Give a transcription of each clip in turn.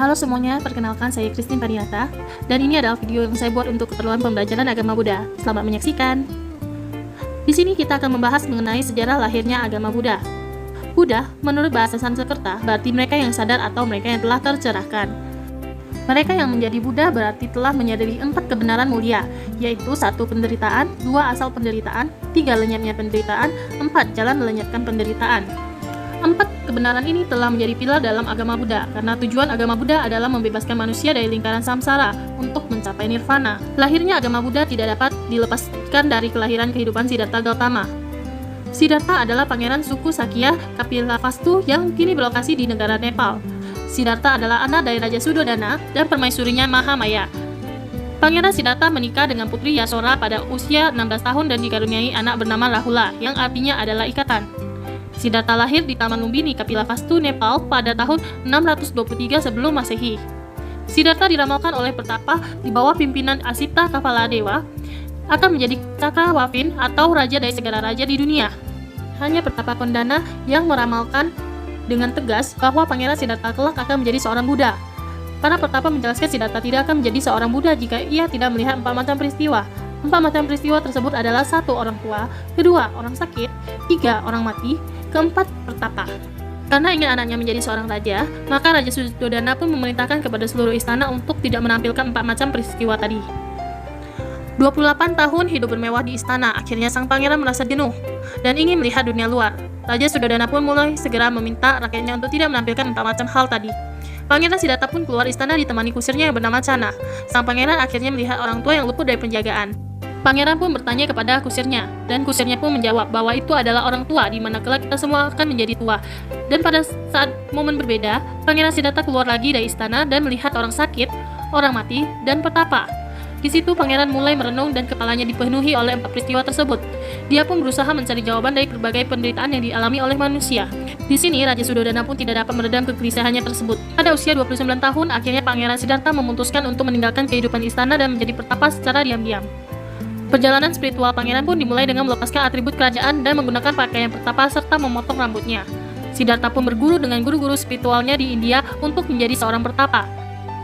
Halo semuanya, perkenalkan saya Christine Paniata, dan ini adalah video yang saya buat untuk keperluan pembelajaran agama Buddha. Selamat menyaksikan. Di sini kita akan membahas mengenai sejarah lahirnya agama Buddha. Buddha, menurut bahasa Sanskerta, berarti mereka yang sadar atau mereka yang telah tercerahkan. Mereka yang menjadi Buddha berarti telah menyadari 4 kebenaran mulia, yaitu 1 penderitaan, 2 asal penderitaan, 3 lenyapnya penderitaan, 4 jalan melenyapkan penderitaan. 4 kebenaran ini telah menjadi pilar dalam agama Buddha, karena tujuan agama Buddha adalah membebaskan manusia dari lingkaran samsara untuk mencapai nirvana. Lahirnya agama Buddha tidak dapat dilepaskan dari kelahiran kehidupan Siddhartha Gautama. Siddhartha adalah pangeran suku Sakya Kapilavastu yang kini berlokasi di negara Nepal. Siddhartha adalah anak dari Raja Suddhodana dan permaisurinya Mahamaya. Pangeran Siddhartha menikah dengan putri Yasora pada usia 16 tahun dan dikaruniai anak bernama Rahula, yang artinya adalah ikatan. Siddhartha lahir di Taman Lumbini, Kapilavastu, Nepal pada tahun 623 sebelum Masehi. Siddhartha diramalkan oleh pertapa di bawah pimpinan Asita Kapaladewa akan menjadi Cakrawafin atau raja dari segala raja di dunia. Hanya pertapa Kondana yang meramalkan dengan tegas bahwa Pangeran Siddhartha kelak akan menjadi seorang Buddha. Para pertapa menjelaskan Siddhartha tidak akan menjadi seorang Buddha jika ia tidak melihat 4 macam peristiwa. 4 macam peristiwa tersebut adalah 1 orang tua, 2 orang sakit, 3 orang mati, 4 pertapa. Karena ingin anaknya menjadi seorang raja, maka Raja Suddhodana pun memerintahkan kepada seluruh istana untuk tidak menampilkan 4 macam peristiwa tadi. 28 tahun hidup bermewah di istana, akhirnya sang pangeran merasa jenuh dan ingin melihat dunia luar. Raja Suddhodana pun mulai segera meminta rakyatnya untuk tidak menampilkan 4 macam hal tadi. Pangeran Siddhartha pun keluar istana ditemani kusirnya yang bernama Channa. Sang pangeran akhirnya melihat orang tua yang luput dari penjagaan. Pangeran pun bertanya kepada kusirnya, dan kusirnya pun menjawab bahwa itu adalah orang tua, di mana kelak kita semua akan menjadi tua. Dan pada saat momen berbeda, Pangeran Siddhartha keluar lagi dari istana dan melihat orang sakit, orang mati, dan petapa. Di situ Pangeran mulai merenung dan kepalanya dipenuhi oleh 4 peristiwa tersebut. Dia pun berusaha mencari jawaban dari berbagai penderitaan yang dialami oleh manusia. Di sini Raja Suddhodana pun tidak dapat meredam kegelisahannya tersebut. Pada usia 29 tahun, akhirnya Pangeran Siddhartha memutuskan untuk meninggalkan kehidupan istana dan menjadi pertapa secara diam-diam. Perjalanan spiritual pangeran pun dimulai dengan melepaskan atribut kerajaan dan menggunakan pakaian pertapa serta memotong rambutnya. Siddhartha pun berguru dengan guru-guru spiritualnya di India untuk menjadi seorang pertapa.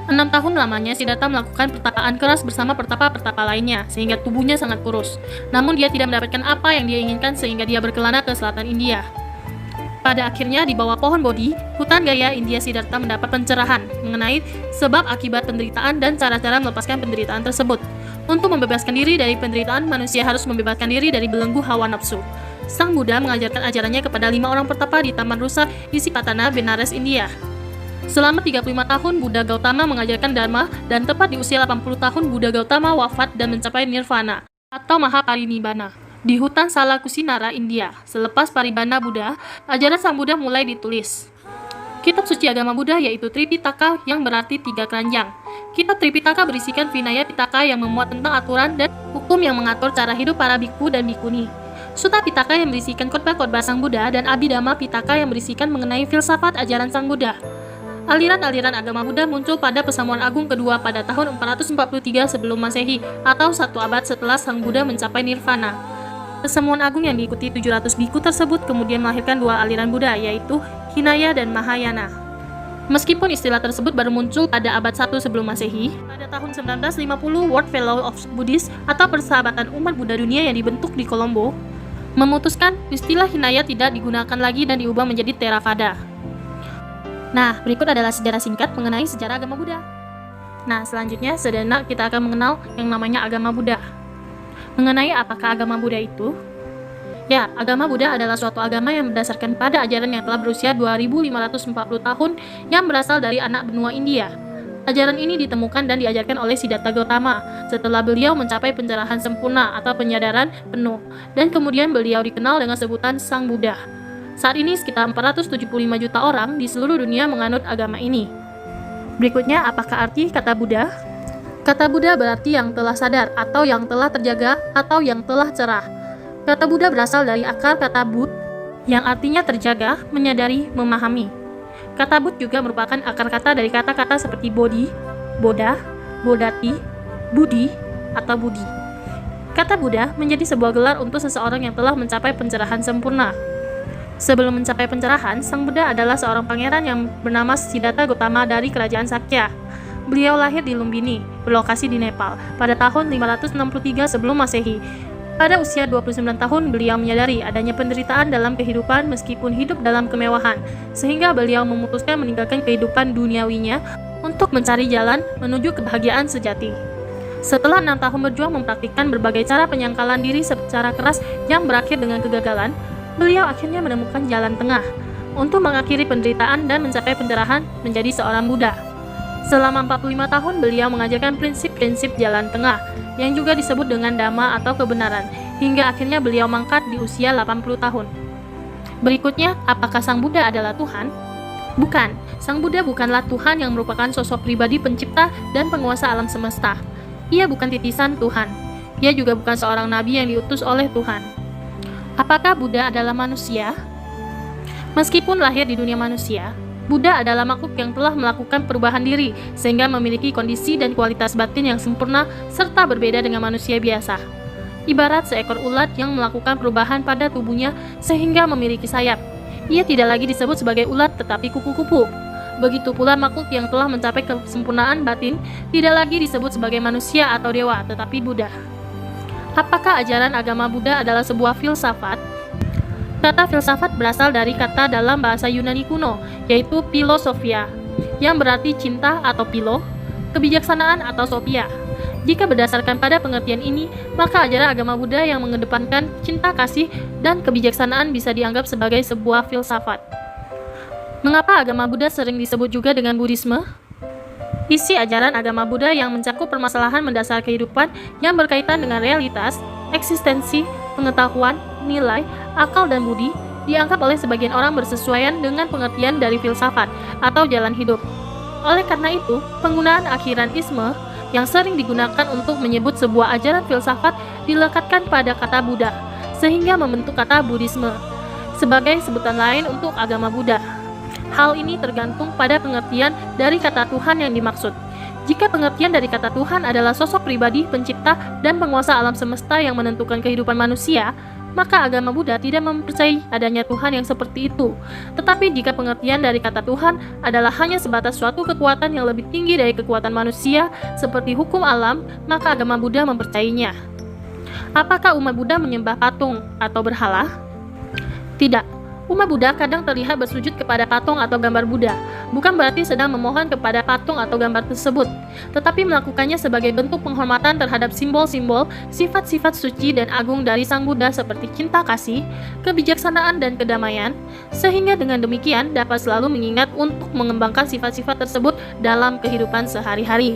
6 tahun lamanya Siddhartha melakukan pertapaan keras bersama pertapa-pertapa lainnya, sehingga tubuhnya sangat kurus. Namun dia tidak mendapatkan apa yang dia inginkan sehingga dia berkelana ke selatan India. Pada akhirnya di bawah pohon Bodhi, hutan Gaya India, Siddhartha mendapat pencerahan mengenai sebab akibat penderitaan dan cara-cara melepaskan penderitaan tersebut. Untuk membebaskan diri dari penderitaan, manusia harus membebaskan diri dari belenggu hawa nafsu. Sang Buddha mengajarkan ajarannya kepada 5 orang pertapa di Taman Rusa Isipatana, Benares, India. Selama 35 tahun Buddha Gautama mengajarkan Dharma, dan tepat di usia 80 tahun Buddha Gautama wafat dan mencapai nirvana atau Mahaparinibbana di hutan Salakusinara, India. Selepas Parinibbana Buddha, ajaran Sang Buddha mulai ditulis. Kitab suci agama Buddha yaitu Tripitaka yang berarti 3 keranjang. Kitab Tripitaka berisikan Vinaya Pitaka yang memuat tentang aturan dan hukum yang mengatur cara hidup para bhikkhu dan bhikkhuni. Sutta Pitaka yang berisikan khotbah-khotbah Sang Buddha dan Abhidhamma Pitaka yang berisikan mengenai filsafat ajaran Sang Buddha. Aliran-aliran agama Buddha muncul pada Persamuan Agung kedua pada tahun 443 sebelum Masehi atau 1 abad setelah Sang Buddha mencapai nirvana. Persamuan Agung yang diikuti 700 bhikkhu tersebut kemudian melahirkan 2 aliran Buddha, yaitu Hinaya dan Mahayana. Meskipun istilah tersebut baru muncul pada abad 1 sebelum Masehi, pada tahun 1950 World Fellow of Buddhists atau Persahabatan Umat Buddha Dunia yang dibentuk di Kolombo memutuskan istilah Hinaya tidak digunakan lagi dan diubah menjadi Theravada. Nah, berikut adalah sejarah singkat mengenai sejarah agama Buddha. Nah, selanjutnya sederhana kita akan mengenal yang namanya agama Buddha. Mengenai apakah agama Buddha itu? Ya, agama Buddha adalah suatu agama yang berdasarkan pada ajaran yang telah berusia 2540 tahun yang berasal dari anak benua India. Ajaran ini ditemukan dan diajarkan oleh Siddhartha Gautama setelah beliau mencapai pencerahan sempurna atau penyadaran penuh, dan kemudian beliau dikenal dengan sebutan Sang Buddha. Saat ini sekitar 475 juta orang di seluruh dunia menganut agama ini. Berikutnya, apakah arti kata Buddha? Kata Buddha berarti yang telah sadar atau yang telah terjaga atau yang telah cerah. Kata Buddha berasal dari akar kata Bud yang artinya terjaga, menyadari, memahami. Kata Bud juga merupakan akar kata dari kata-kata seperti Bodhi, Bodha, Bodhati, Budi, atau Budi. Kata Buddha menjadi sebuah gelar untuk seseorang yang telah mencapai pencerahan sempurna. Sebelum mencapai pencerahan, Sang Buddha adalah seorang pangeran yang bernama Siddhartha Gautama dari kerajaan Sakya. Beliau lahir di Lumbini, berlokasi di Nepal, pada tahun 563 sebelum Masehi. Pada usia 29 tahun, beliau menyadari adanya penderitaan dalam kehidupan meskipun hidup dalam kemewahan, sehingga beliau memutuskan meninggalkan kehidupan duniawinya untuk mencari jalan menuju kebahagiaan sejati. Setelah 6 tahun berjuang mempraktikkan berbagai cara penyangkalan diri secara keras yang berakhir dengan kegagalan, beliau akhirnya menemukan jalan tengah untuk mengakhiri penderitaan dan mencapai pencerahan menjadi seorang Buddha. Selama 45 tahun, beliau mengajarkan prinsip-prinsip jalan tengah, yang juga disebut dengan Dhamma atau kebenaran, hingga akhirnya beliau mangkat di usia 80 tahun. Berikutnya, apakah Sang Buddha adalah Tuhan? Bukan, Sang Buddha bukanlah Tuhan yang merupakan sosok pribadi pencipta dan penguasa alam semesta. Ia bukan titisan Tuhan. Ia juga bukan seorang nabi yang diutus oleh Tuhan. Apakah Buddha adalah manusia? Meskipun lahir di dunia manusia, Buddha adalah makhluk yang telah melakukan perubahan diri sehingga memiliki kondisi dan kualitas batin yang sempurna serta berbeda dengan manusia biasa. Ibarat seekor ulat yang melakukan perubahan pada tubuhnya sehingga memiliki sayap. Ia tidak lagi disebut sebagai ulat tetapi kupu-kupu. Begitu pula makhluk yang telah mencapai kesempurnaan batin tidak lagi disebut sebagai manusia atau dewa tetapi Buddha. Apakah ajaran agama Buddha adalah sebuah filsafat? Kata filsafat berasal dari kata dalam bahasa Yunani kuno, yaitu philosophia, yang berarti cinta atau philo, kebijaksanaan atau sophia. Jika berdasarkan pada pengertian ini, maka ajaran agama Buddha yang mengedepankan cinta kasih dan kebijaksanaan bisa dianggap sebagai sebuah filsafat. Mengapa agama Buddha sering disebut juga dengan Buddhisme? Isi ajaran agama Buddha yang mencakup permasalahan mendasar kehidupan yang berkaitan dengan realitas, eksistensi, pengetahuan, nilai, akal dan budi dianggap oleh sebagian orang bersesuaian dengan pengertian dari filsafat atau jalan hidup. Oleh karena itu, penggunaan akhiran isme yang sering digunakan untuk menyebut sebuah ajaran filsafat dilekatkan pada kata Buddha, sehingga membentuk kata Buddhisme sebagai sebutan lain untuk agama Buddha. Hal ini tergantung pada pengertian dari kata Tuhan yang dimaksud. Jika pengertian dari kata Tuhan adalah sosok pribadi, pencipta, dan penguasa alam semesta yang menentukan kehidupan manusia, maka agama Buddha tidak mempercayai adanya Tuhan yang seperti itu. Tetapi jika pengertian dari kata Tuhan adalah hanya sebatas suatu kekuatan yang lebih tinggi dari kekuatan manusia, seperti hukum alam, maka agama Buddha mempercayainya. Apakah umat Buddha menyembah patung atau berhala? Tidak. Umat Buddha kadang terlihat bersujud kepada patung atau gambar Buddha, bukan berarti sedang memohon kepada patung atau gambar tersebut, tetapi melakukannya sebagai bentuk penghormatan terhadap simbol-simbol, sifat-sifat suci dan agung dari Sang Buddha seperti cinta kasih, kebijaksanaan dan kedamaian, sehingga dengan demikian dapat selalu mengingat untuk mengembangkan sifat-sifat tersebut dalam kehidupan sehari-hari.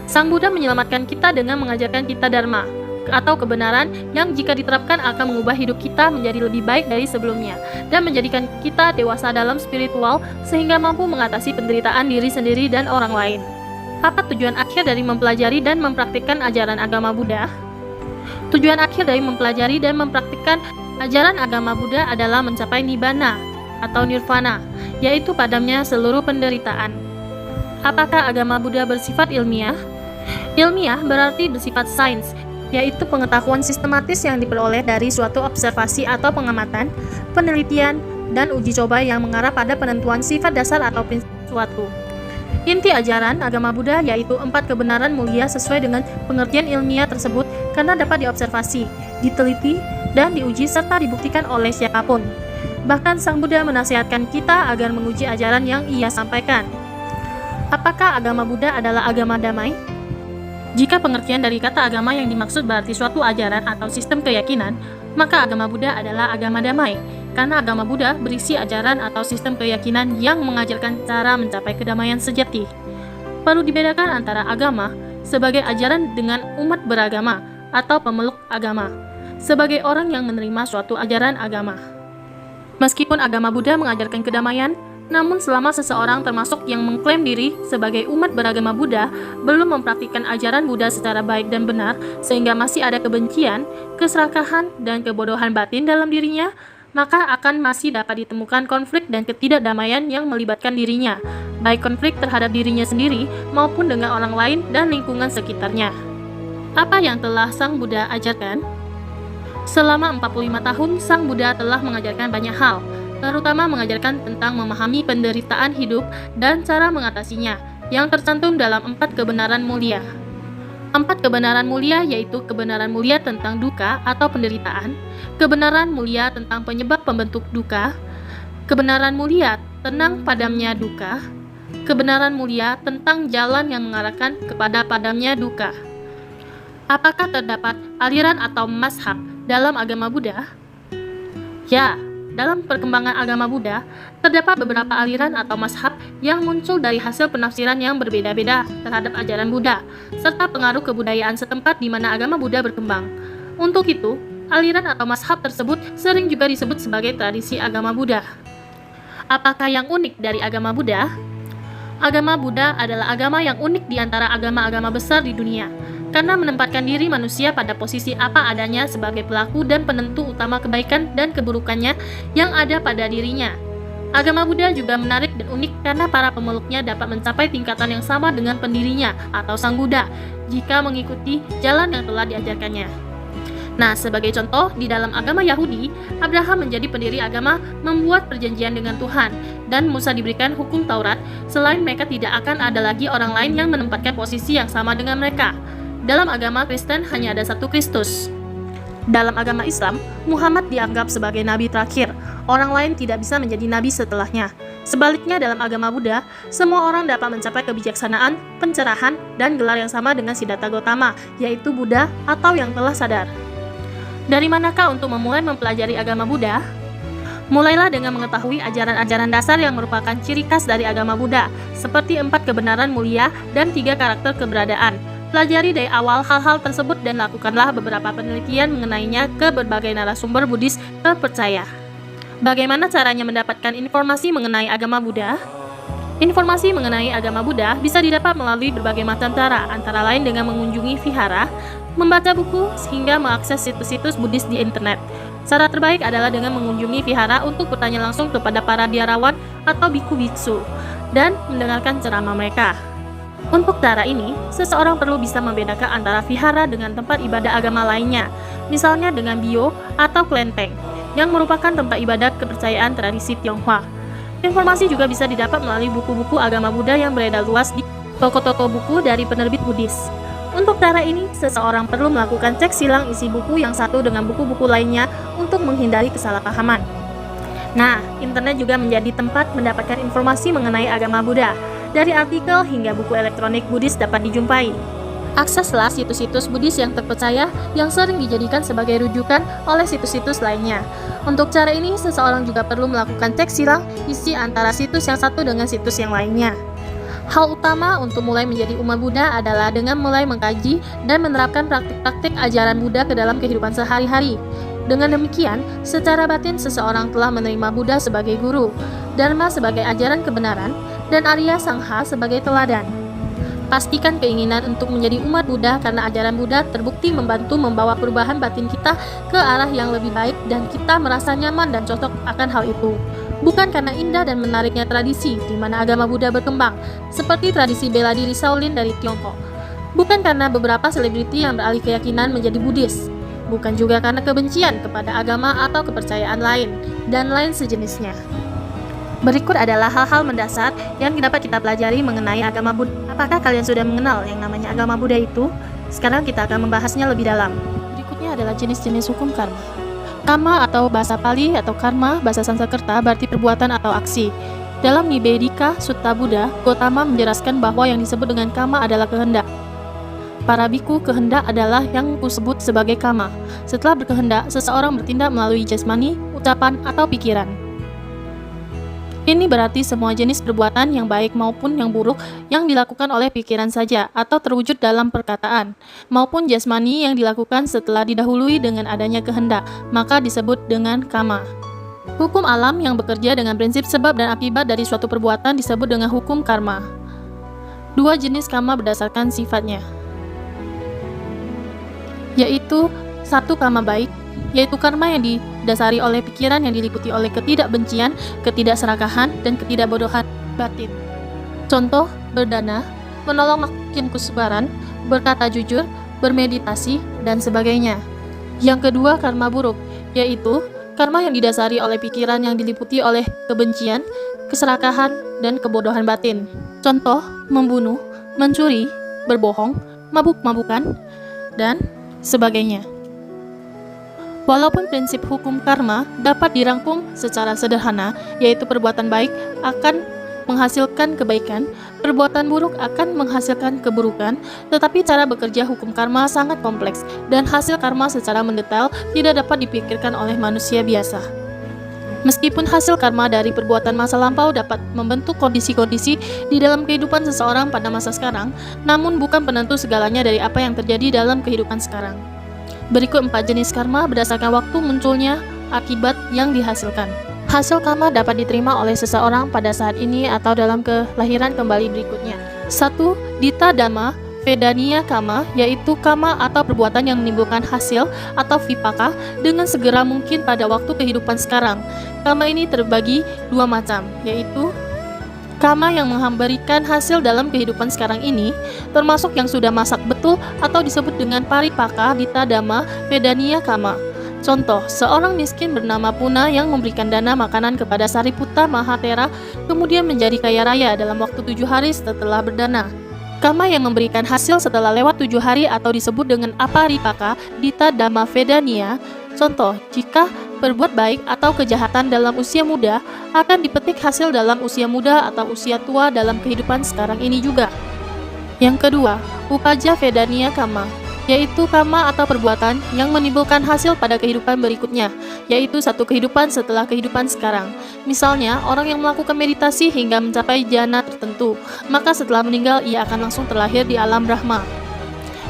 Sang Buddha menyelamatkan kita dengan mengajarkan kita Dharma, atau kebenaran yang jika diterapkan akan mengubah hidup kita menjadi lebih baik dari sebelumnya dan menjadikan kita dewasa dalam spiritual sehingga mampu mengatasi penderitaan diri sendiri dan orang lain. Apa tujuan akhir dari mempelajari dan mempraktikkan ajaran agama Buddha? Tujuan akhir dari mempelajari dan mempraktikkan ajaran agama Buddha adalah mencapai Nibbana atau Nirvana, yaitu padamnya seluruh penderitaan. Apakah agama Buddha bersifat ilmiah? Ilmiah berarti bersifat sains, yaitu pengetahuan sistematis yang diperoleh dari suatu observasi atau pengamatan, penelitian, dan uji coba yang mengarah pada penentuan sifat dasar atau prinsip suatu. Inti ajaran agama Buddha yaitu 4 kebenaran mulia sesuai dengan pengertian ilmiah tersebut karena dapat diobservasi, diteliti, dan diuji serta dibuktikan oleh siapapun. Bahkan Sang Buddha menasihatkan kita agar menguji ajaran yang ia sampaikan. Apakah agama Buddha adalah agama damai? Jika pengertian dari kata agama yang dimaksud berarti suatu ajaran atau sistem keyakinan, maka agama Buddha adalah agama damai, karena agama Buddha berisi ajaran atau sistem keyakinan yang mengajarkan cara mencapai kedamaian sejati. Perlu dibedakan antara agama sebagai ajaran dengan umat beragama atau pemeluk agama, sebagai orang yang menerima suatu ajaran agama. Meskipun agama Buddha mengajarkan kedamaian, namun selama seseorang termasuk yang mengklaim diri sebagai umat beragama Buddha belum mempraktikkan ajaran Buddha secara baik dan benar sehingga masih ada kebencian, keserakahan, dan kebodohan batin dalam dirinya, maka akan masih dapat ditemukan konflik dan ketidakdamaian yang melibatkan dirinya, baik konflik terhadap dirinya sendiri maupun dengan orang lain dan lingkungan sekitarnya. Apa yang telah Sang Buddha ajarkan? Selama 45 tahun, Sang Buddha telah mengajarkan banyak hal. terutama mengajarkan tentang memahami penderitaan hidup dan cara mengatasinya, yang tercantum dalam 4 kebenaran mulia. 4 kebenaran mulia yaitu kebenaran mulia tentang duka atau penderitaan, kebenaran mulia tentang penyebab pembentuk duka, kebenaran mulia tenang padamnya duka, kebenaran mulia tentang jalan yang mengarahkan kepada padamnya duka. Apakah terdapat aliran atau mazhab dalam agama Buddha? Ya, dalam perkembangan agama Buddha, terdapat beberapa aliran atau mazhab yang muncul dari hasil penafsiran yang berbeda-beda terhadap ajaran Buddha, serta pengaruh kebudayaan setempat di mana agama Buddha berkembang. Untuk itu, aliran atau mazhab tersebut sering juga disebut sebagai tradisi agama Buddha. Apakah yang unik dari agama Buddha? Agama Buddha adalah agama yang unik di antara agama-agama besar di dunia, karena menempatkan diri manusia pada posisi apa adanya sebagai pelaku dan penentu utama kebaikan dan keburukannya yang ada pada dirinya. Agama Buddha juga menarik dan unik karena para pemeluknya dapat mencapai tingkatan yang sama dengan pendirinya atau Sang Buddha jika mengikuti jalan yang telah diajarkannya. Nah, sebagai contoh, di dalam agama Yahudi, Abraham menjadi pendiri agama membuat perjanjian dengan Tuhan, dan Musa diberikan hukum Taurat, selain mereka tidak akan ada lagi orang lain yang menempatkan posisi yang sama dengan mereka. Dalam agama Kristen hanya ada satu Kristus. Dalam agama Islam, Muhammad dianggap sebagai nabi terakhir. Orang lain tidak bisa menjadi nabi setelahnya. Sebaliknya dalam agama Buddha, semua orang dapat mencapai kebijaksanaan, pencerahan, dan gelar yang sama dengan Siddhartha Gautama, yaitu Buddha atau yang telah sadar. Dari manakah untuk memulai mempelajari agama Buddha? Mulailah dengan mengetahui ajaran-ajaran dasar yang merupakan ciri khas dari agama Buddha, seperti 4 kebenaran mulia dan 3 karakter keberadaan. Pelajari dari awal hal-hal tersebut dan lakukanlah beberapa penelitian mengenainya ke berbagai narasumber Buddhis terpercaya. Bagaimana caranya mendapatkan informasi mengenai agama Buddha? Informasi mengenai agama Buddha bisa didapat melalui berbagai macam cara, antara lain dengan mengunjungi vihara, membaca buku, hingga mengakses situs-situs Buddhis di internet. Cara terbaik adalah dengan mengunjungi vihara untuk bertanya langsung kepada para biarawan atau biku-biksu dan mendengarkan ceramah mereka. Untuk cara ini, seseorang perlu bisa membedakan antara vihara dengan tempat ibadah agama lainnya, misalnya dengan bio atau kelenteng, yang merupakan tempat ibadat kepercayaan tradisi Tionghoa. Informasi juga bisa didapat melalui buku-buku agama Buddha yang beredar luas di toko-toko buku dari penerbit Buddhis. Untuk cara ini, seseorang perlu melakukan cek silang isi buku yang satu dengan buku-buku lainnya untuk menghindari kesalahpahaman. Nah, internet juga menjadi tempat mendapatkan informasi mengenai agama Buddha. Dari artikel hingga buku elektronik Buddhis dapat dijumpai. Akseslah situs-situs Buddhis yang terpercaya yang sering dijadikan sebagai rujukan oleh situs-situs lainnya. Untuk cara ini, seseorang juga perlu melakukan cek silang isi antara situs yang satu dengan situs yang lainnya. Hal utama untuk mulai menjadi umat Buddha adalah dengan mulai mengkaji dan menerapkan praktik-praktik ajaran Buddha ke dalam kehidupan sehari-hari. Dengan demikian, secara batin seseorang telah menerima Buddha sebagai guru, Dharma sebagai ajaran kebenaran, dan Arya Sangha sebagai teladan. Pastikan keinginan untuk menjadi umat Buddha karena ajaran Buddha terbukti membantu membawa perubahan batin kita ke arah yang lebih baik dan kita merasa nyaman dan cocok akan hal itu. Bukan karena indah dan menariknya tradisi di mana agama Buddha berkembang, seperti tradisi bela diri Shaolin dari Tiongkok. Bukan karena beberapa selebriti yang beralih keyakinan menjadi Buddhis. Bukan juga karena kebencian kepada agama atau kepercayaan lain, dan lain sejenisnya. Berikut adalah hal-hal mendasar yang dapat kita pelajari mengenai agama Buddha. Apakah kalian sudah mengenal yang namanya agama Buddha itu? Sekarang kita akan membahasnya lebih dalam. Berikutnya adalah jenis-jenis hukum karma. Karma atau bahasa Pali atau karma bahasa Sanskerta berarti perbuatan atau aksi. Dalam Nibedika Sutta Buddha, Gautama menjelaskan bahwa yang disebut dengan karma adalah kehendak. Para biku, kehendak adalah yang kusebut sebagai karma. Setelah berkehendak, seseorang bertindak melalui jasmani, ucapan, atau pikiran. Ini berarti semua jenis perbuatan yang baik maupun yang buruk yang dilakukan oleh pikiran saja atau terwujud dalam perkataan, maupun jasmani yang dilakukan setelah didahului dengan adanya kehendak, maka disebut dengan karma. Hukum alam yang bekerja dengan prinsip sebab dan akibat dari suatu perbuatan disebut dengan hukum karma. Dua jenis karma berdasarkan sifatnya, yaitu satu karma baik, yaitu karma yang didasari oleh pikiran yang diliputi oleh ketidakbencian, ketidakserakahan, dan ketidakbodohan batin. Contoh, berdana, menolong makhluk yang kesabaran, berkata jujur, bermeditasi, dan sebagainya. Yang kedua, karma buruk, yaitu Karma yang didasari oleh pikiran yang diliputi oleh kebencian, keserakahan, dan kebodohan batin. Contoh, membunuh, mencuri, berbohong, mabuk-mabukan, dan sebagainya. Walaupun prinsip hukum karma dapat dirangkum secara sederhana, yaitu perbuatan baik akan menghasilkan kebaikan, perbuatan buruk akan menghasilkan keburukan, tetapi cara bekerja hukum karma sangat kompleks, dan hasil karma secara mendetail tidak dapat dipikirkan oleh manusia biasa. Meskipun hasil karma dari perbuatan masa lampau dapat membentuk kondisi-kondisi di dalam kehidupan seseorang pada masa sekarang, namun bukan penentu segalanya dari apa yang terjadi dalam kehidupan sekarang. Berikut 4 jenis karma berdasarkan waktu munculnya akibat yang dihasilkan. Hasil karma dapat diterima oleh seseorang pada saat ini atau dalam kelahiran kembali berikutnya. 1. Dita Dhamma Vedaniya Karma, yaitu karma atau perbuatan yang menimbulkan hasil atau vipaka dengan segera mungkin pada waktu kehidupan sekarang. Karma ini terbagi 2 macam, yaitu karma yang memberikan hasil dalam kehidupan sekarang ini, termasuk yang sudah masak betul atau disebut dengan paripaka dita dhamma vedaniya karma. Contoh, seorang miskin bernama Puna yang memberikan dana makanan kepada Sariputta Mahatera kemudian menjadi kaya raya dalam waktu 7 hari setelah berdana. Karma yang memberikan hasil setelah lewat 7 hari atau disebut dengan aparipaka dita dhamma vedaniya. Contoh, jika berbuat baik atau kejahatan dalam usia muda akan dipetik hasil dalam usia muda atau usia tua dalam kehidupan sekarang ini juga. Yang kedua, upaja vedaniya karma, yaitu karma atau perbuatan yang menimbulkan hasil pada kehidupan berikutnya, yaitu satu kehidupan setelah kehidupan sekarang. Misalnya, orang yang melakukan meditasi hingga mencapai jana tertentu, maka setelah meninggal ia akan langsung terlahir di alam Brahma.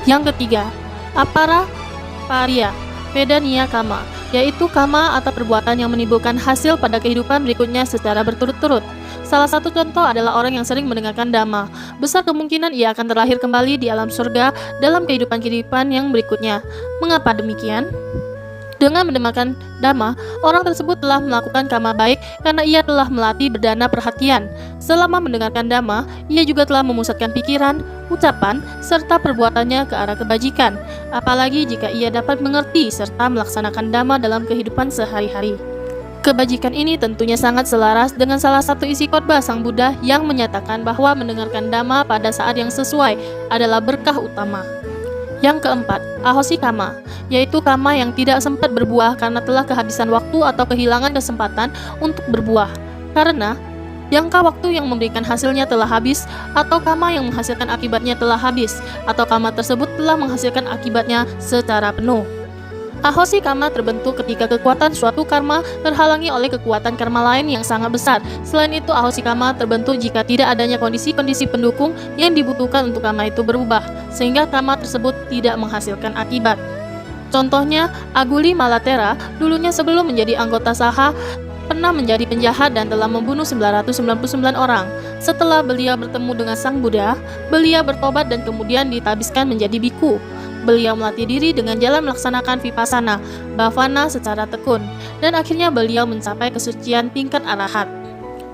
Yang ketiga, apara paria vedaniya karma, yaitu karma atau perbuatan yang menimbulkan hasil pada kehidupan berikutnya secara berturut-turut. Salah satu contoh adalah orang yang sering mendengarkan Dhamma. Besar kemungkinan ia akan terlahir kembali di alam surga dalam kehidupan-kehidupan yang berikutnya. Mengapa demikian? Dengan mendengarkan Dhamma, orang tersebut telah melakukan karma baik karena ia telah melatih berdana perhatian. Selama mendengarkan Dhamma, ia juga telah memusatkan pikiran, ucapan, serta perbuatannya ke arah kebajikan. Apalagi jika ia dapat mengerti serta melaksanakan Dhamma dalam kehidupan sehari-hari. Kebajikan ini tentunya sangat selaras dengan salah satu isi khotbah Sang Buddha yang menyatakan bahwa mendengarkan Dhamma pada saat yang sesuai adalah berkah utama. Yang keempat, ahosi karma, yaitu karma yang tidak sempat berbuah karena telah kehabisan waktu atau kehilangan kesempatan untuk berbuah. Karena jangka waktu yang memberikan hasilnya telah habis, atau karma yang menghasilkan akibatnya telah habis, atau karma tersebut telah menghasilkan akibatnya secara penuh. Ahosi karma terbentuk ketika kekuatan suatu karma terhalangi oleh kekuatan karma lain yang sangat besar. Selain itu, ahosi karma terbentuk jika tidak adanya kondisi-kondisi pendukung yang dibutuhkan untuk karma itu berubah, sehingga karma tersebut tidak menghasilkan akibat. Contohnya, Aguli Malatera dulunya sebelum menjadi anggota Saha pernah menjadi penjahat dan telah membunuh 999 orang. Setelah beliau bertemu dengan Sang Buddha, beliau bertobat dan kemudian ditabiskan menjadi biku. Beliau melatih diri dengan jalan melaksanakan vipassana, bhavana secara tekun, dan akhirnya beliau mencapai kesucian tingkat arahat.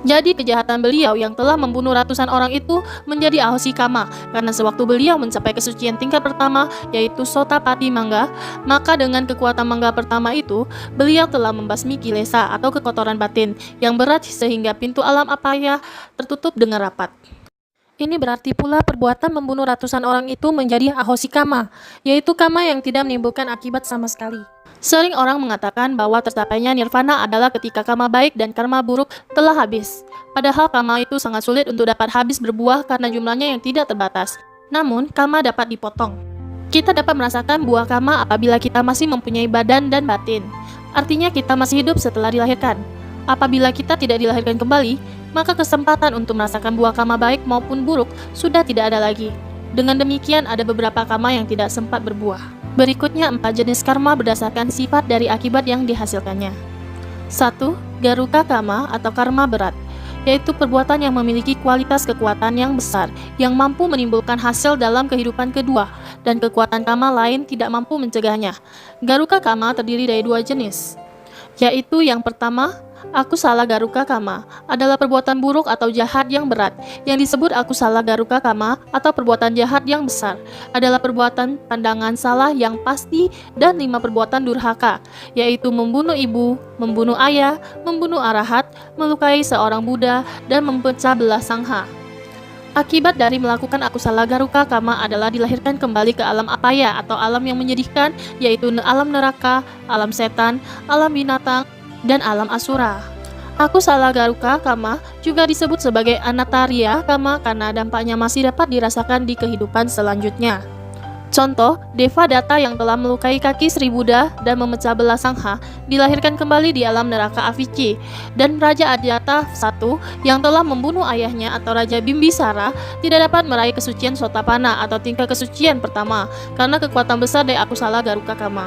Jadi kejahatan beliau yang telah membunuh ratusan orang itu menjadi ahosi karma, karena sewaktu beliau mencapai kesucian tingkat pertama, yaitu Sotapati Mangga, maka dengan kekuatan mangga pertama itu, beliau telah membasmi kilesa atau kekotoran batin yang berat sehingga pintu alam apaya tertutup dengan rapat. Ini berarti pula perbuatan membunuh ratusan orang itu menjadi ahosi karma, yaitu karma yang tidak menimbulkan akibat sama sekali. Sering orang mengatakan bahwa tercapainya nirvana adalah ketika karma baik dan karma buruk telah habis. Padahal karma itu sangat sulit untuk dapat habis berbuah karena jumlahnya yang tidak terbatas. Namun, karma dapat dipotong. Kita dapat merasakan buah karma apabila kita masih mempunyai badan dan batin. Artinya kita masih hidup setelah dilahirkan. Apabila kita tidak dilahirkan kembali, maka kesempatan untuk merasakan buah karma baik maupun buruk sudah tidak ada lagi. Dengan demikian, ada beberapa karma yang tidak sempat berbuah. Berikutnya 4 jenis karma berdasarkan sifat dari akibat yang dihasilkannya. 1. Garuka karma atau karma berat, yaitu perbuatan yang memiliki kualitas kekuatan yang besar, yang mampu menimbulkan hasil dalam kehidupan kedua, dan kekuatan karma lain tidak mampu mencegahnya. Garuka karma terdiri dari 2 jenis, yaitu yang pertama, Akusala garuka kama adalah perbuatan buruk atau jahat yang berat. Yang disebut akusala garuka kama atau perbuatan jahat yang besar adalah perbuatan pandangan salah yang pasti dan 5 perbuatan durhaka, yaitu membunuh ibu, membunuh ayah, membunuh arahat, melukai seorang Buddha, dan memecah belah sangha. Akibat dari melakukan akusala garuka kama adalah dilahirkan kembali ke alam apaya atau alam yang menyedihkan, yaitu alam neraka, alam setan, alam binatang, dan alam asura. Akusala garuka kama juga disebut sebagai anataria kama karena dampaknya masih dapat dirasakan di kehidupan selanjutnya. Contoh, Devadatta yang telah melukai kaki Sri Buddha dan memecah belah sangha dilahirkan kembali di alam neraka Avici, dan Raja Adyata I yang telah membunuh ayahnya atau Raja Bimbisara tidak dapat meraih kesucian Sotapanna atau tingkat kesucian pertama karena kekuatan besar dari akusala garuka kama.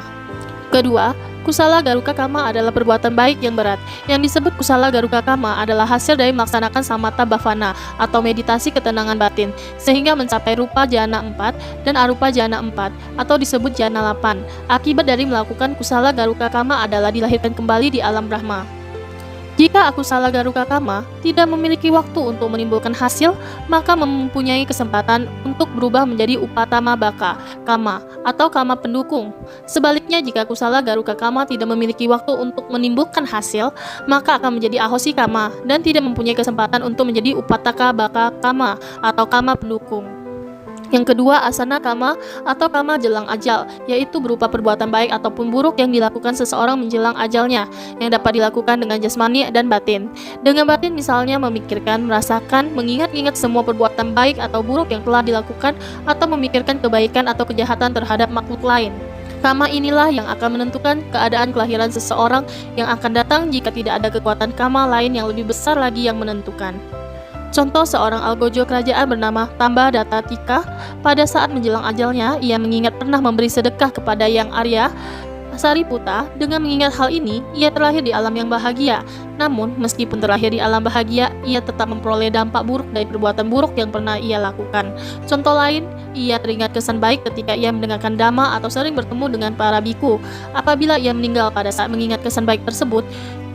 Kedua, kusala garuka kama adalah perbuatan baik yang berat. Yang disebut kusala garuka kama adalah hasil dari melaksanakan samatha bhavana atau meditasi ketenangan batin sehingga mencapai rupa jhana 4 dan arupa jhana 4 atau disebut jhana 8. Akibat dari melakukan kusala garuka kama adalah dilahirkan kembali di alam Brahma. Jika akusala garuka kama tidak memiliki waktu untuk menimbulkan hasil, maka mempunyai kesempatan untuk berubah menjadi upatama baka kama atau kama pendukung. Sebaliknya, jika kusala garuka kama tidak memiliki waktu untuk menimbulkan hasil, maka akan menjadi ahosi kama dan tidak mempunyai kesempatan untuk menjadi upataka baka kama atau kama pendukung. Yang kedua, asana kama atau kama jelang ajal, yaitu berupa perbuatan baik ataupun buruk yang dilakukan seseorang menjelang ajalnya, yang dapat dilakukan dengan jasmani dan batin. Dengan batin misalnya memikirkan, merasakan, mengingat-ingat semua perbuatan baik atau buruk yang telah dilakukan, atau memikirkan kebaikan atau kejahatan terhadap makhluk lain. Kama inilah yang akan menentukan keadaan kelahiran seseorang yang akan datang jika tidak ada kekuatan kama lain yang lebih besar lagi yang menentukan. Contoh, seorang algojo kerajaan bernama Tambadatta Tika. Pada saat menjelang ajalnya, ia mengingat pernah memberi sedekah kepada Yang Arya Sariputta. Dengan mengingat hal ini, ia terlahir di alam yang bahagia. Namun, meskipun terlahir di alam bahagia, ia tetap memperoleh dampak buruk dari perbuatan buruk yang pernah ia lakukan. Contoh lain, ia teringat kesan baik ketika ia mendengarkan dhamma atau sering bertemu dengan para biku. Apabila ia meninggal pada saat mengingat kesan baik tersebut,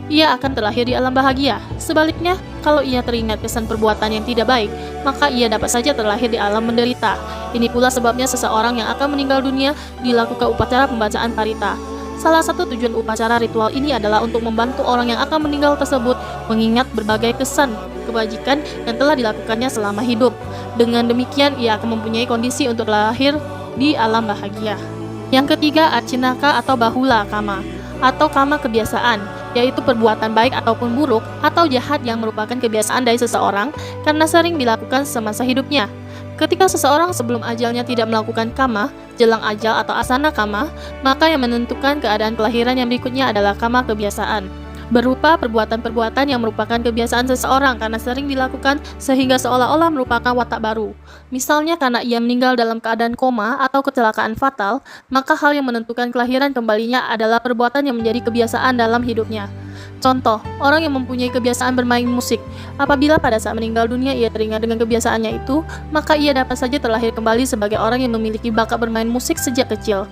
ia akan terlahir di alam bahagia. Sebaliknya, kalau ia teringat kesan perbuatan yang tidak baik, maka ia dapat saja terlahir di alam menderita. Ini pula sebabnya seseorang yang akan meninggal dunia dilakukan upacara pembacaan parita. Salah satu tujuan upacara ritual ini adalah untuk membantu orang yang akan meninggal tersebut mengingat berbagai kesan kebajikan yang telah dilakukannya selama hidup. Dengan demikian, ia akan mempunyai kondisi untuk lahir di alam bahagia. Yang ketiga, arcinaka atau bahula kama atau kama kebiasaan, yaitu perbuatan baik ataupun buruk atau jahat yang merupakan kebiasaan dari seseorang karena sering dilakukan semasa hidupnya. Ketika seseorang sebelum ajalnya tidak melakukan kama, jelang ajal atau asana kama, maka yang menentukan keadaan kelahiran yang berikutnya adalah kama kebiasaan, berupa perbuatan-perbuatan yang merupakan kebiasaan seseorang karena sering dilakukan sehingga seolah-olah merupakan watak baru. Misalnya karena ia meninggal dalam keadaan koma atau kecelakaan fatal, maka hal yang menentukan kelahiran kembalinya adalah perbuatan yang menjadi kebiasaan dalam hidupnya. Contoh, orang yang mempunyai kebiasaan bermain musik, apabila pada saat meninggal dunia ia teringat dengan kebiasaannya itu, maka ia dapat saja terlahir kembali sebagai orang yang memiliki bakat bermain musik sejak kecil.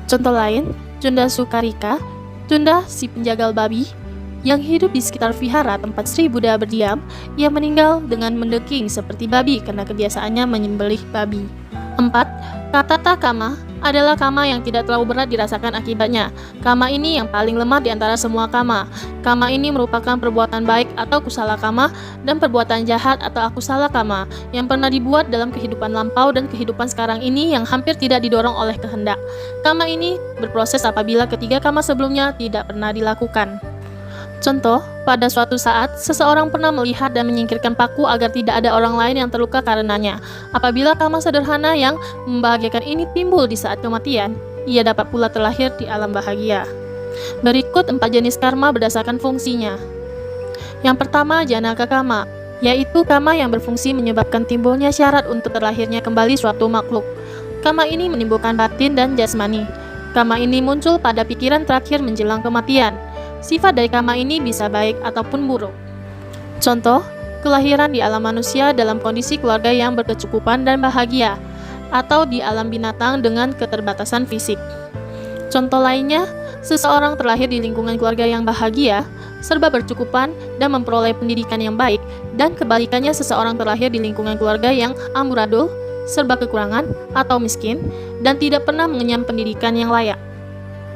Contoh lain, Cunda Sukarika, Cunda si penjagal babi, yang hidup di sekitar vihara tempat Sri Buddha berdiam. Ia meninggal dengan mendeking seperti babi karena kebiasaannya menyembelih babi. 4. Katata kama adalah kama yang tidak terlalu berat dirasakan akibatnya. Kama ini yang paling lemah di antara semua kama. Kama ini merupakan perbuatan baik atau kusala kama dan perbuatan jahat atau akusala kama yang pernah dibuat dalam kehidupan lampau dan kehidupan sekarang ini yang hampir tidak didorong oleh kehendak. Kama ini berproses apabila ketiga kama sebelumnya tidak pernah dilakukan. Contoh, pada suatu saat, seseorang pernah melihat dan menyingkirkan paku agar tidak ada orang lain yang terluka karenanya. Apabila kama sederhana yang membahagiakan ini timbul di saat kematian, ia dapat pula terlahir di alam bahagia. Berikut 4 jenis karma berdasarkan fungsinya. Yang pertama, janaka kama, yaitu kama yang berfungsi menyebabkan timbulnya syarat untuk terlahirnya kembali suatu makhluk. Kama ini menimbulkan batin dan jasmani. Kama ini muncul pada pikiran terakhir menjelang kematian. Sifat dari kama ini bisa baik ataupun buruk. Contoh, kelahiran di alam manusia dalam kondisi keluarga yang berkecukupan dan bahagia, atau di alam binatang dengan keterbatasan fisik. Contoh lainnya, seseorang terlahir di lingkungan keluarga yang bahagia, serba bercukupan, dan memperoleh pendidikan yang baik, dan kebalikannya seseorang terlahir di lingkungan keluarga yang amburadul, serba kekurangan, atau miskin, dan tidak pernah mengenyam pendidikan yang layak.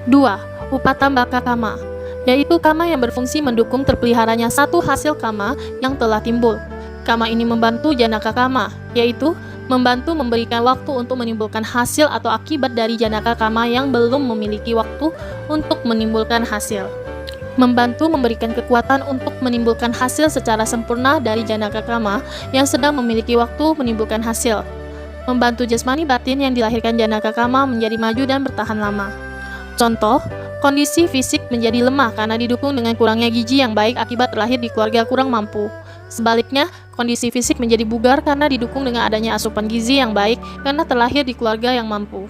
2. Upatambaka kama, yaitu kama yang berfungsi mendukung terpeliharanya satu hasil kama yang telah timbul. Kama ini membantu janaka kama, yaitu membantu memberikan waktu untuk menimbulkan hasil atau akibat dari janaka kama yang belum memiliki waktu untuk menimbulkan hasil. Membantu memberikan kekuatan untuk menimbulkan hasil secara sempurna dari janaka kama yang sedang memiliki waktu menimbulkan hasil. Membantu jasmani batin yang dilahirkan janaka kama menjadi maju dan bertahan lama. Contoh, kondisi fisik menjadi lemah karena didukung dengan kurangnya gizi yang baik akibat terlahir di keluarga kurang mampu. Sebaliknya, kondisi fisik menjadi bugar karena didukung dengan adanya asupan gizi yang baik karena terlahir di keluarga yang mampu.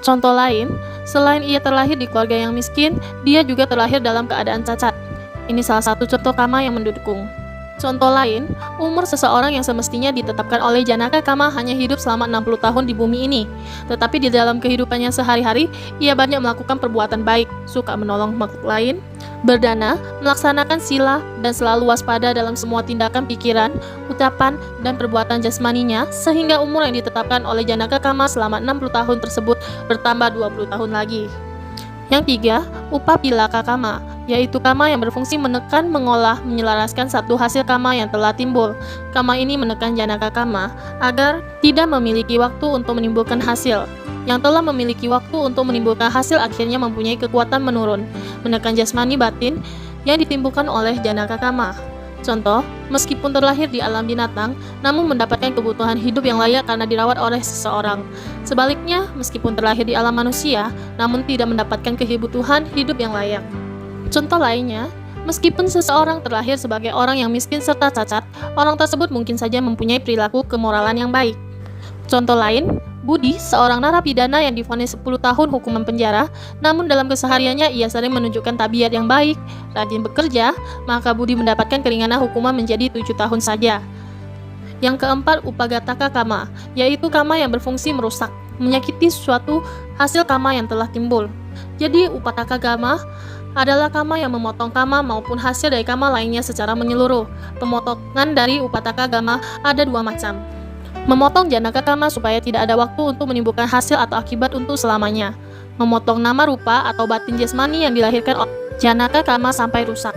Contoh lain, selain ia terlahir di keluarga yang miskin, dia juga terlahir dalam keadaan cacat. Ini salah satu contoh kama yang mendukung. Contoh lain, umur seseorang yang semestinya ditetapkan oleh janaka kama hanya hidup selama 60 tahun di bumi ini. Tetapi di dalam kehidupannya sehari-hari, ia banyak melakukan perbuatan baik, suka menolong makhluk lain, berdana, melaksanakan sila, dan selalu waspada dalam semua tindakan pikiran, ucapan, dan perbuatan jasmaninya, sehingga umur yang ditetapkan oleh janaka kama selama 60 tahun tersebut bertambah 20 tahun lagi. Yang 3, upapilaka kama, yaitu kama yang berfungsi menekan, mengolah, menyelaraskan satu hasil kama yang telah timbul. Kama ini menekan janaka kama agar tidak memiliki waktu untuk menimbulkan hasil. Yang telah memiliki waktu untuk menimbulkan hasil akhirnya mempunyai kekuatan menurun, menekan jasmani batin yang ditimbulkan oleh janaka kama. Contoh, meskipun terlahir di alam binatang, namun mendapatkan kebutuhan hidup yang layak karena dirawat oleh seseorang. Sebaliknya, meskipun terlahir di alam manusia, namun tidak mendapatkan kebutuhan hidup yang layak. Contoh lainnya, meskipun seseorang terlahir sebagai orang yang miskin serta cacat, orang tersebut mungkin saja mempunyai perilaku kemoralan yang baik. Contoh lain, Budi, seorang narapidana yang divonis 10 tahun hukuman penjara, namun dalam kesehariannya ia sering menunjukkan tabiat yang baik, rajin bekerja, maka Budi mendapatkan keringanan hukuman menjadi 7 tahun saja. Yang keempat, upagataka kama, yaitu kama yang berfungsi merusak, menyakiti suatu hasil kama yang telah timbul. Jadi, upataka kama adalah kama yang memotong kama maupun hasil dari kama lainnya secara menyeluruh. Pemotongan dari upataka kama ada 2 macam. Memotong janaka kama supaya tidak ada waktu untuk menimbulkan hasil atau akibat untuk selamanya. Memotong nama rupa atau batin jasmani yang dilahirkan oleh janaka kama sampai rusak.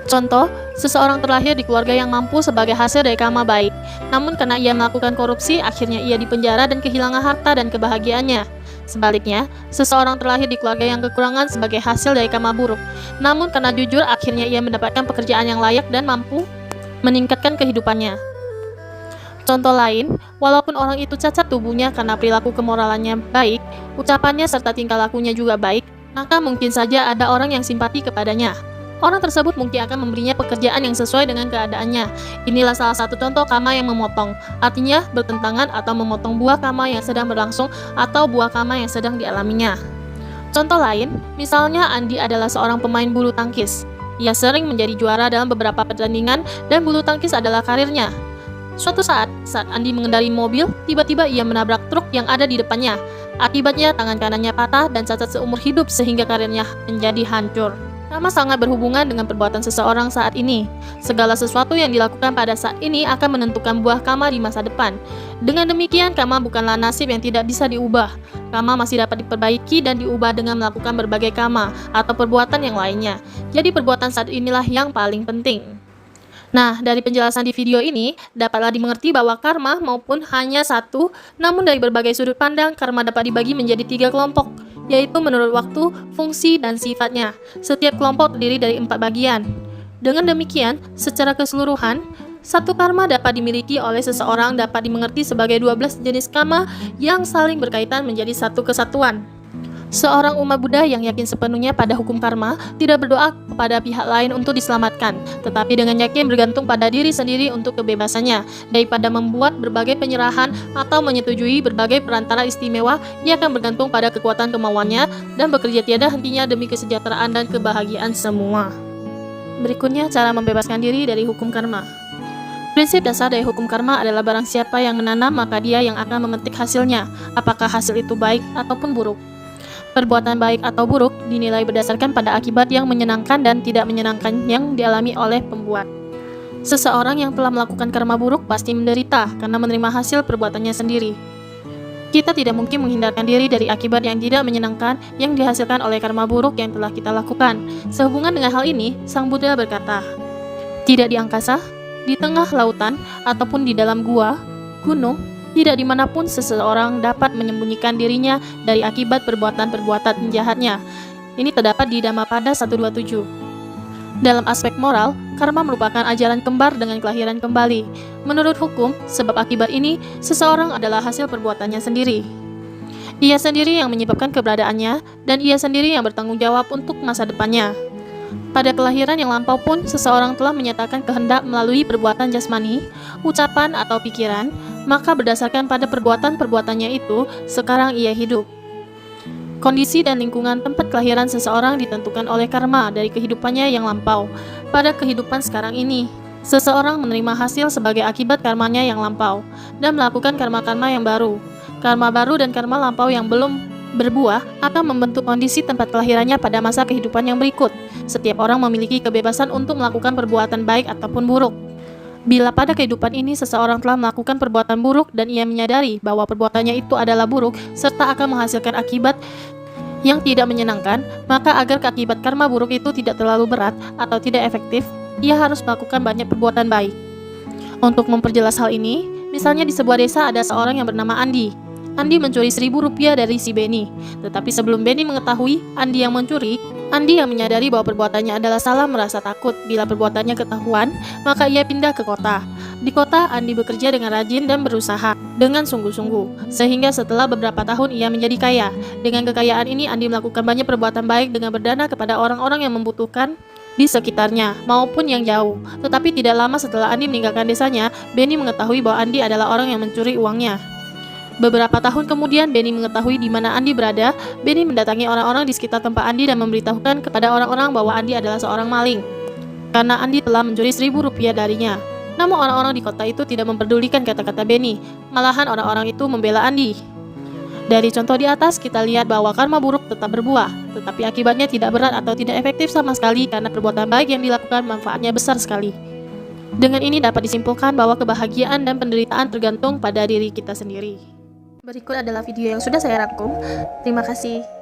Contoh, seseorang terlahir di keluarga yang mampu sebagai hasil dari kama baik. Namun karena ia melakukan korupsi, akhirnya ia dipenjara dan kehilangan harta dan kebahagiaannya. Sebaliknya, seseorang terlahir di keluarga yang kekurangan sebagai hasil dari kama buruk. Namun karena jujur, akhirnya ia mendapatkan pekerjaan yang layak dan mampu meningkatkan kehidupannya. Contoh lain, walaupun orang itu cacat tubuhnya karena perilaku kemoralannya baik, ucapannya serta tingkah lakunya juga baik, maka mungkin saja ada orang yang simpati kepadanya. Orang tersebut mungkin akan memberinya pekerjaan yang sesuai dengan keadaannya. Inilah salah satu contoh kama yang memotong, artinya bertentangan atau memotong buah kama yang sedang berlangsung atau buah kama yang sedang dialaminya. Contoh lain, misalnya Andi adalah seorang pemain bulu tangkis. Ia sering menjadi juara dalam beberapa pertandingan dan bulu tangkis adalah karirnya. Suatu saat Andi mengendarai mobil, tiba-tiba ia menabrak truk yang ada di depannya. Akibatnya tangan kanannya patah dan cacat seumur hidup sehingga karirnya menjadi hancur. Kama sangat berhubungan dengan perbuatan seseorang saat ini. Segala sesuatu yang dilakukan pada saat ini akan menentukan buah kama di masa depan. Dengan demikian, kama bukanlah nasib yang tidak bisa diubah. Kama masih dapat diperbaiki dan diubah dengan melakukan berbagai kama atau perbuatan yang lainnya. Jadi perbuatan saat inilah yang paling penting. Nah, dari penjelasan di video ini, dapatlah dimengerti bahwa karma maupun hanya satu, namun dari berbagai sudut pandang, karma dapat dibagi menjadi 3 kelompok, yaitu menurut waktu, fungsi, dan sifatnya. Setiap kelompok terdiri dari 4 bagian. Dengan demikian, secara keseluruhan, satu karma dapat dimiliki oleh seseorang dapat dimengerti sebagai 12 jenis karma yang saling berkaitan menjadi satu kesatuan. Seorang umat Buddha yang yakin sepenuhnya pada hukum karma tidak berdoa kepada pihak lain untuk diselamatkan, tetapi dengan yakin bergantung pada diri sendiri untuk kebebasannya. Daripada membuat berbagai penyerahan atau menyetujui berbagai perantara istimewa, ia akan bergantung pada kekuatan kemauannya dan bekerja tiada hentinya demi kesejahteraan dan kebahagiaan semua. Berikutnya cara membebaskan diri dari hukum karma. Prinsip dasar dari hukum karma adalah barang siapa yang menanam maka dia yang akan memetik hasilnya, apakah hasil itu baik ataupun buruk. Perbuatan baik atau buruk dinilai berdasarkan pada akibat yang menyenangkan dan tidak menyenangkan yang dialami oleh pembuat. Seseorang yang telah melakukan karma buruk pasti menderita karena menerima hasil perbuatannya sendiri. Kita tidak mungkin menghindarkan diri dari akibat yang tidak menyenangkan yang dihasilkan oleh karma buruk yang telah kita lakukan. Sehubungan dengan hal ini, Sang Buddha berkata, tidak di angkasa, di tengah lautan, ataupun di dalam gua, gunung, tidak dimanapun seseorang dapat menyembunyikan dirinya dari akibat perbuatan-perbuatan jahatnya. Ini terdapat di Dhammapada 127. Dalam aspek moral, karma merupakan ajaran kembar dengan kelahiran kembali. Menurut hukum, sebab akibat ini, seseorang adalah hasil perbuatannya sendiri. Ia sendiri yang menyebabkan keberadaannya, dan ia sendiri yang bertanggung jawab untuk masa depannya. Pada kelahiran yang lampau pun, seseorang telah menyatakan kehendak melalui perbuatan jasmani, ucapan atau pikiran, maka berdasarkan pada perbuatan-perbuatannya itu, sekarang ia hidup. Kondisi dan lingkungan tempat kelahiran seseorang ditentukan oleh karma dari kehidupannya yang lampau. Pada kehidupan sekarang ini, seseorang menerima hasil sebagai akibat karmanya yang lampau, dan melakukan karma-karma yang baru. Karma baru dan karma lampau yang belum berbuah akan membentuk kondisi tempat kelahirannya pada masa kehidupan yang berikut. Setiap orang memiliki kebebasan untuk melakukan perbuatan baik ataupun buruk. Bila pada kehidupan ini seseorang telah melakukan perbuatan buruk dan ia menyadari bahwa perbuatannya itu adalah buruk serta akan menghasilkan akibat yang tidak menyenangkan, maka agar akibat karma buruk itu tidak terlalu berat atau tidak efektif, ia harus melakukan banyak perbuatan baik. Untuk memperjelas hal ini, misalnya di sebuah desa ada seorang yang bernama Andi. Andi mencuri Rp1.000 dari si Benny. Tetapi sebelum Benny mengetahui Andi yang mencuri, Andi yang menyadari bahwa perbuatannya adalah salah merasa takut. Bila perbuatannya ketahuan, maka ia pindah ke kota. Di kota, Andi bekerja dengan rajin dan berusaha dengan sungguh-sungguh, sehingga setelah beberapa tahun ia menjadi kaya. Dengan kekayaan ini, Andi melakukan banyak perbuatan baik dengan berdana kepada orang-orang yang membutuhkan di sekitarnya maupun yang jauh. Tetapi tidak lama setelah Andi meninggalkan desanya, Benny mengetahui bahwa Andi adalah orang yang mencuri uangnya. Beberapa tahun kemudian, Benny mengetahui di mana Andi berada. Benny mendatangi orang-orang di sekitar tempat Andi dan memberitahukan kepada orang-orang bahwa Andi adalah seorang maling, karena Andi telah mencuri Rp1.000 darinya. Namun orang-orang di kota itu tidak memperdulikan kata-kata Benny. Malahan orang-orang itu membela Andi. Dari contoh di atas, kita lihat bahwa karma buruk tetap berbuah, tetapi akibatnya tidak berat atau tidak efektif sama sekali karena perbuatan baik yang dilakukan manfaatnya besar sekali. Dengan ini dapat disimpulkan bahwa kebahagiaan dan penderitaan tergantung pada diri kita sendiri. Berikut adalah video yang sudah saya rangkum. Terima kasih.